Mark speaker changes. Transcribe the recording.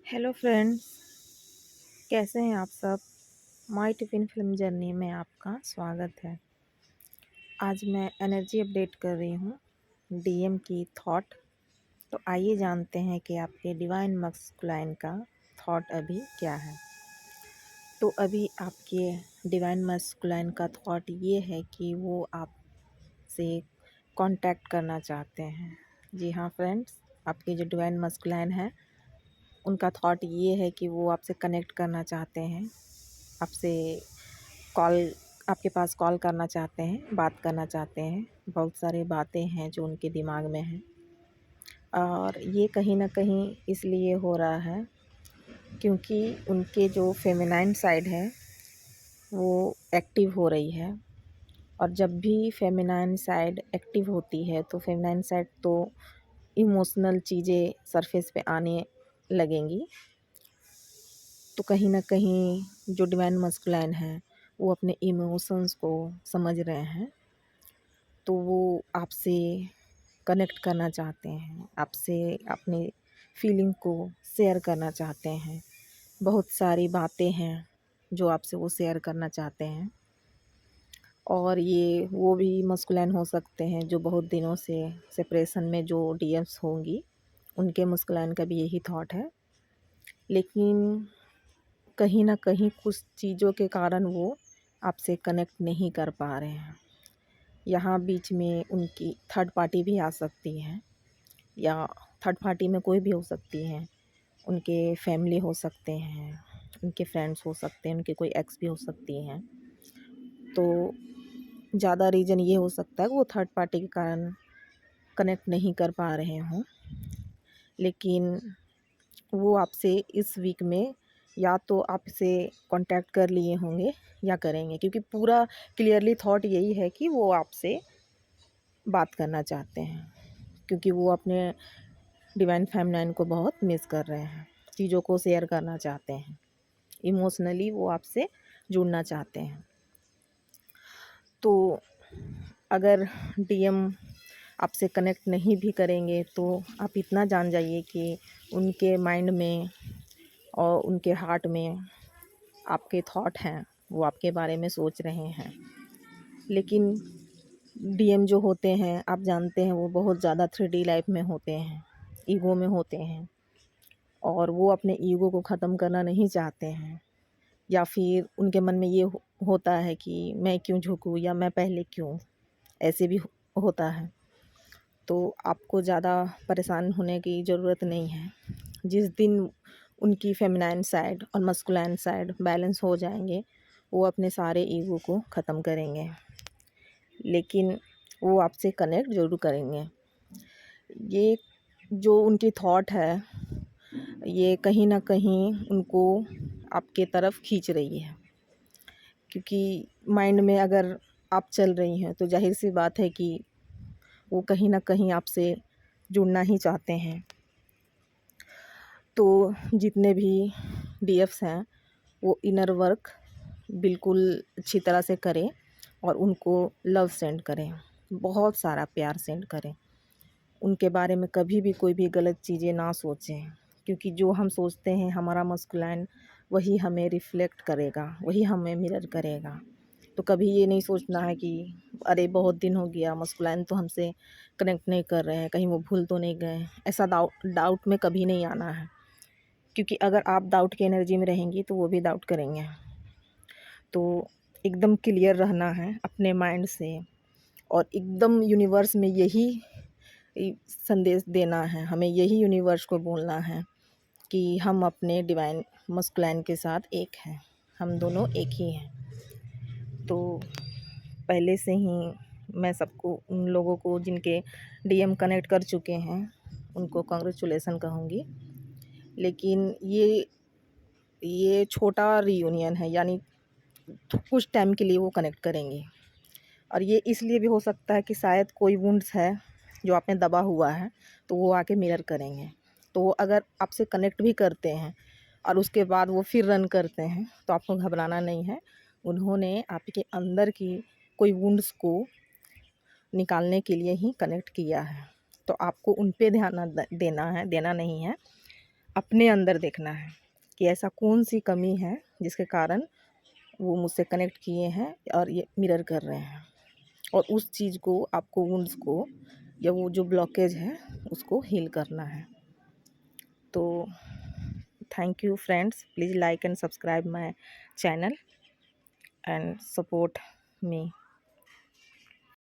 Speaker 1: Hello friends, कैसे हैं आप सब। माय टिफ़िन फिल्म जर्नी में आपका स्वागत है। आज मैं एनर्जी अपडेट कर रही हूँ डीएम की थॉट। तो आइए जानते हैं कि आपके डिवाइन मस्कुलाइन का थॉट अभी क्या है। तो अभी आपके डिवाइन मस्कुलाइन का थॉट ये है कि वो आपसे कांटेक्ट करना चाहते हैं। जी हाँ फ्रेंड्स, आपके जो डिवाइन मस्कुलाइन है उनका थॉट ये है कि वो आपसे कनेक्ट करना चाहते हैं, आपसे कॉल आपके पास कॉल करना चाहते हैं, बात करना चाहते हैं। बहुत सारी बातें हैं जो उनके दिमाग में हैं और ये कहीं न कहीं इसलिए हो रहा है क्योंकि उनके जो फेमिनाइन साइड है वो एक्टिव हो रही है। और जब भी फेमिनाइन साइड एक्टिव होती है तो फेमिनाइन साइड तो इमोशनल चीज़ें सरफेस पे आने लगेंगी। तो कहीं न कहीं जो डिवाइन मस्कुलाइन है वो अपने इमोशंस को समझ रहे हैं, तो वो आपसे कनेक्ट करना चाहते हैं, आपसे अपनी फीलिंग को शेयर करना चाहते हैं। बहुत सारी बातें हैं जो आपसे वो शेयर करना चाहते हैं। और ये वो भी मस्कुलाइन हो सकते हैं जो बहुत दिनों से सेपरेशन में जो डीएम्स होंगी, उनके मस्कुलाइन का भी यही थॉट है। लेकिन कहीं न कहीं कुछ चीज़ों के कारण वो आपसे कनेक्ट नहीं कर पा रहे हैं। यहाँ बीच में उनकी थर्ड पार्टी भी आ सकती है, या थर्ड पार्टी में कोई भी हो सकती है। उनके फैमिली हो सकते हैं, उनके फ्रेंड्स हो सकते हैं, उनके कोई एक्स भी हो सकती हैं। तो ज़्यादा रीज़न ये हो सकता है कि वो थर्ड पार्टी के कारण कनेक्ट नहीं कर पा रहे हों। लेकिन वो आपसे इस वीक में या तो आपसे कांटेक्ट कर लिए होंगे या करेंगे, क्योंकि पूरा क्लियरली थॉट यही है कि वो आपसे बात करना चाहते हैं, क्योंकि वो अपने डिवाइन फेमिनाइन को बहुत मिस कर रहे हैं, चीज़ों को शेयर करना चाहते हैं, इमोशनली वो आपसे जुड़ना चाहते हैं। तो अगर डीएम आपसे कनेक्ट नहीं भी करेंगे तो आप इतना जान जाइए कि उनके माइंड में और उनके हार्ट में आपके थॉट हैं, वो आपके बारे में सोच रहे हैं। लेकिन डीएम जो होते हैं आप जानते हैं वो बहुत ज़्यादा 3D लाइफ में होते हैं, ईगो में होते हैं, और वो अपने ईगो को ख़त्म करना नहीं चाहते हैं। या फिर उनके मन में ये होता है कि मैं क्यों झुकूँ या मैं पहले क्यों, ऐसे भी होता है। तो आपको ज़्यादा परेशान होने की ज़रूरत नहीं है। जिस दिन उनकी फेमिनाइन साइड और मस्कुलाइन साइड बैलेंस हो जाएंगे, वो अपने सारे ईगो को ख़त्म करेंगे, लेकिन वो आपसे कनेक्ट ज़रूर करेंगे। ये जो उनकी थॉट है ये कहीं न कहीं उनको आपके तरफ खींच रही है, क्योंकि माइंड में अगर आप चल रही हैं तो ज़ाहिर-सी बात है कि वो कहीं न कहीं आपसे जुड़ना ही चाहते हैं। तो जितने भी डीएफ्स हैं वो इनर वर्क बिल्कुल अच्छी तरह से करें और उनको लव सेंड करें, बहुत सारा प्यार सेंड करें। उनके बारे में कभी भी कोई भी गलत चीज़ें ना सोचें, क्योंकि जो हम सोचते हैं हमारा मस्कुलाइन वही हमें रिफ्लेक्ट करेगा, वही हमें मिरर करेगा। तो कभी ये नहीं सोचना है कि अरे बहुत दिन हो गया मस्कुलाइन तो हमसे कनेक्ट नहीं कर रहे हैं, कहीं वो भूल तो नहीं गए। ऐसा डाउट में कभी नहीं आना है, क्योंकि अगर आप डाउट की एनर्जी में रहेंगी तो वो भी डाउट करेंगे। तो एकदम क्लियर रहना है अपने माइंड से, और एकदम यूनिवर्स में यही संदेश देना है, हमें यही यूनिवर्स को बोलना है कि हम अपने डिवाइन मस्कुलाइन के साथ एक हैं, हम दोनों एक ही हैं। तो पहले से ही मैं सबको, उन लोगों को जिनके डीएम कनेक्ट कर चुके हैं उनको कांग्रेचुलेसन कहूँगी। लेकिन ये छोटा रीयूनियन है, यानी कुछ टाइम के लिए वो कनेक्ट करेंगे। और ये इसलिए भी हो सकता है कि शायद कोई वुंड्स है जो आप में दबा हुआ है, तो वो आके मिरर करेंगे। तो वो अगर आपसे कनेक्ट भी करते हैं और उसके बाद वो फिर रन करते हैं तो आपको घबराना नहीं है। उन्होंने आपके अंदर की कोई वुंड्स को निकालने के लिए ही कनेक्ट किया है। तो आपको उन पे ध्यान ना देना है, देना नहीं है। अपने अंदर देखना है कि ऐसा कौन सी कमी है जिसके कारण वो मुझसे कनेक्ट किए हैं और ये मिरर कर रहे हैं, और उस चीज़ को आपको, वुंड्स को, या वो जो ब्लॉकेज है उसको हील करना है। तो thank you friends, please like and subscribe my channel and support me.